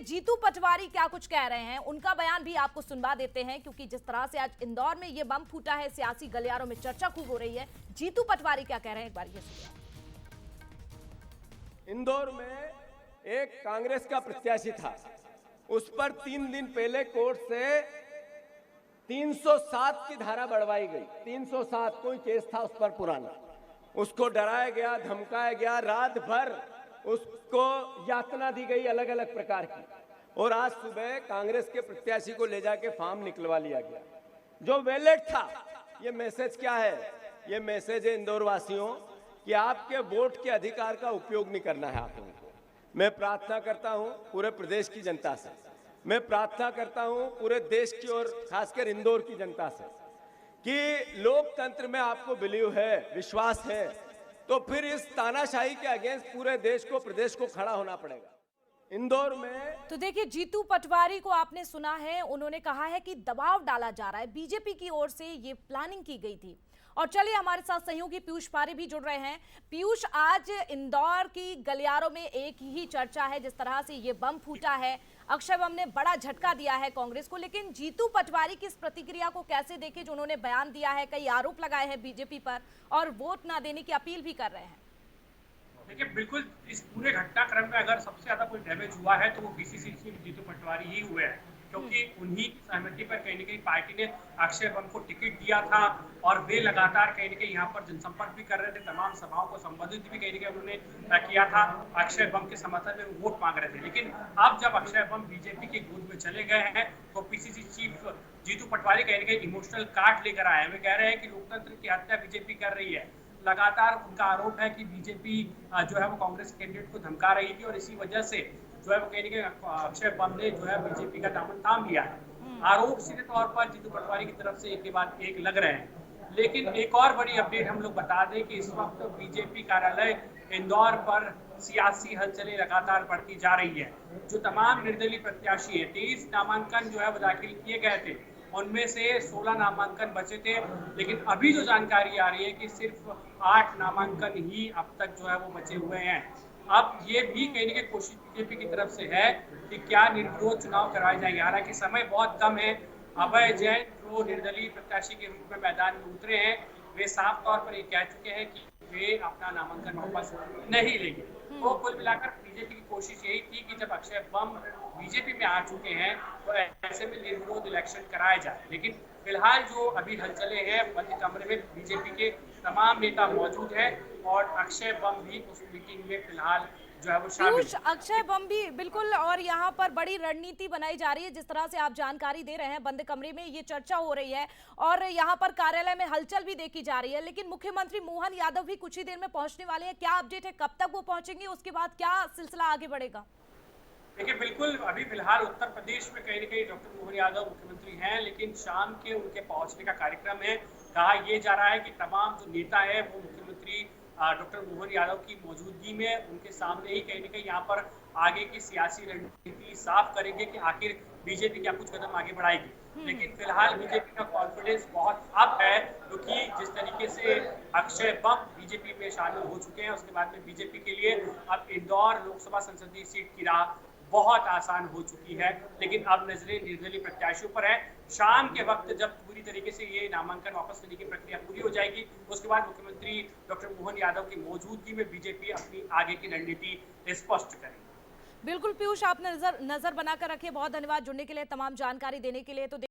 जीतू पटवारी क्या कुछ कह रहे हैं, उनका बयान भी आपको सुनवा देते हैं, क्योंकि जिस तरह से आज इंदौर में ये बम फूटा है, सियासी गलियारों में चर्चा खूब हो रही है। जीतू पटवारी क्या कह रहे हैं, एक बार ये सुनिए। इंदौर में एक कांग्रेस का प्रत्याशी था, उस पर 3 दिन पहले कोर्ट से 307 की धारा बढ़वाई गई। 307 कोई केस था उस पर पुराना, उसको डराया गया, धमकाया गया, रात भर उसको यातना दी गई अलग अलग प्रकार की। और आज सुबह कांग्रेस के प्रत्याशी को ले जाके फॉर्म निकलवा लिया गया जो वैलिड था। ये मैसेज क्या है? ये मैसेज है इंदौर वासियों कि आपके वोट के अधिकार का उपयोग नहीं करना है आप लोगों को। मैं प्रार्थना करता हूं पूरे प्रदेश की जनता से, मैं प्रार्थना करता हूं पूरे देश की और खासकर इंदौर की जनता से कि लोकतंत्र में आपको बिलीव है, विश्वास है, तो फिर इस तानाशाही के अगेंस्ट पूरे देश को, प्रदेश को खड़ा होना पड़ेगा। इंदौर में तो देखिए, जीतू पटवारी को आपने सुना है, उन्होंने कहा है कि दबाव डाला जा रहा है, बीजेपी की ओर से ये प्लानिंग की गई थी। और चलिए, हमारे साथ सहयोगी पीयूष पारे भी जुड़ रहे हैं। पीयूष, आज इंदौर की गलियारों में एक ही चर्चा है, जिस तरह से ये बम फूटा है, अक्षय बम ने बड़ा झटका दिया है कांग्रेस को, लेकिन जीतू पटवारी की इस प्रतिक्रिया को कैसे देखें, जो उन्होंने बयान दिया है, कई आरोप लगाए हैं बीजेपी पर और वोट ना देने की अपील भी कर रहे हैं। देखिए, बिल्कुल इस पूरे घटनाक्रम में अगर सबसे ज्यादा कोई डैमेज हुआ है तो वो बीसीसी चीफ जीतू पटवारी ही हुए हैं, क्योंकि उन्हीं की सहमति पर कहीं न कहीं पार्टी ने अक्षय बम को टिकट दिया था और वे लगातार कहीं न कहीं यहाँ पर जनसंपर्क भी कर रहे थे, तमाम सभाओं को संबोधित भी कहीं न कहीं उन्होंने किया था। अक्षय बम के समर्थन में वोट मांग रहे थे, लेकिन अब जब अक्षय बम बीजेपी की गोद में चले गए हैं तो पीसीसी चीफ जीतू पटवारी कहीं न कहीं इमोशनल कार्ड लेकर आए हैं। वे कह रहे हैं कि लोकतंत्र की हत्या बीजेपी कर रही है। लगातार उनका आरोप है कि बीजेपी जो है वो कांग्रेस कैंडिडेट को धमका रही थी और इसी वजह से जो है वो कहीं न कहीं अक्षय बम ने जो है बीजेपी का दामन थाम लिया है। आरोप सीधे तौर पर जीतू पटवारी की तरफ से एक के बाद एक लग रहे हैं। लेकिन एक और बड़ी अपडेट हम लोग बता दें कि इस वक्त बीजेपी कार्यालय इंदौर पर सियासी हलचलें लगातार बढ़ती जा रही है। जो तमाम निर्दलीय प्रत्याशी है, 23 नामांकन जो है वो दाखिल किए गए थे, उनमें से 16 नामांकन बचे थे, लेकिन अभी जो जानकारी आ रही है कि सिर्फ 8 नामांकन ही अब तक जो है वो बचे हुए हैं। अब ये भी कहीं न कहीं कोशिश बीजेपी की तरफ से है कि क्या निर्विरोध चुनाव कराए जाएंगे। हालांकि समय बहुत कम है। अभय जैन जो निर्दलीय प्रत्याशी के रूप में मैदान में उतरे हैं, वे साफ तौर पर ये कह चुके हैं कि वे अपना नामांकन वापस नहीं लेंगे। तो कुल मिलाकर बीजेपी की कोशिश यही थी कि जब अक्षय बम बीजेपी में आ चुके हैं तो ऐसे में निर्विरोध इलेक्शन कराया जाए। लेकिन फिलहाल जो अभी हलचले हैं, बंद कमरे में बीजेपी के तमाम नेता मौजूद हैं और अक्षय बम भी उस मीटिंग में फिलहाल जो है वो शामिल है। अक्षय बम भी बिल्कुल, और यहाँ पर बड़ी रणनीति बनाई जा रही है, जिस तरह से आप जानकारी दे रहे हैं, बंद कमरे में ये चर्चा हो रही है और यहाँ पर कार्यालय में हलचल भी देखी जा रही है। लेकिन मुख्यमंत्री मोहन यादव भी कुछ ही देर में पहुंचने वाले हैं, क्या अपडेट है, कब तक वो पहुंचेंगे, उसके बाद क्या सिलसिला आगे बढ़ेगा? देखिए, बिल्कुल अभी फिलहाल उत्तर प्रदेश में कहीं न कहीं डॉक्टर मोहन यादव मुख्यमंत्री हैं, लेकिन शाम के उनके पहुंचने का कार्यक्रम है। कहा यह जा रहा है कि तमाम जो नेता है वो मुख्यमंत्री डॉक्टर मोहन यादव की मौजूदगी में उनके सामने ही कहीं न कहीं यहाँ पर आगे की सियासी रणनीति साफ करेंगे कि आखिर बीजेपी क्या कुछ कदम आगे बढ़ाएगी। लेकिन फिलहाल बीजेपी का कॉन्फिडेंस बहुत अप है, क्योंकि जिस तरीके से अक्षय बम बीजेपी में शामिल हो चुके हैं, उसके बाद में बीजेपी के लिए अब इंदौर लोकसभा संसदीय सीट की राह बहुत आसान हो चुकी है। लेकिन अब नजरें निर्दलीय प्रत्याशियों पर है। शाम के वक्त जब पूरी तरीके से ये नामांकन वापस लेने की प्रक्रिया पूरी हो जाएगी, उसके बाद मुख्यमंत्री डॉक्टर मोहन यादव की मौजूदगी में बीजेपी अपनी आगे की रणनीति स्पष्ट करेगी। बिल्कुल पीयूष, आपने नजर बनाकर रखी है। बहुत धन्यवाद जुड़ने के लिए, तमाम जानकारी देने के लिए। तो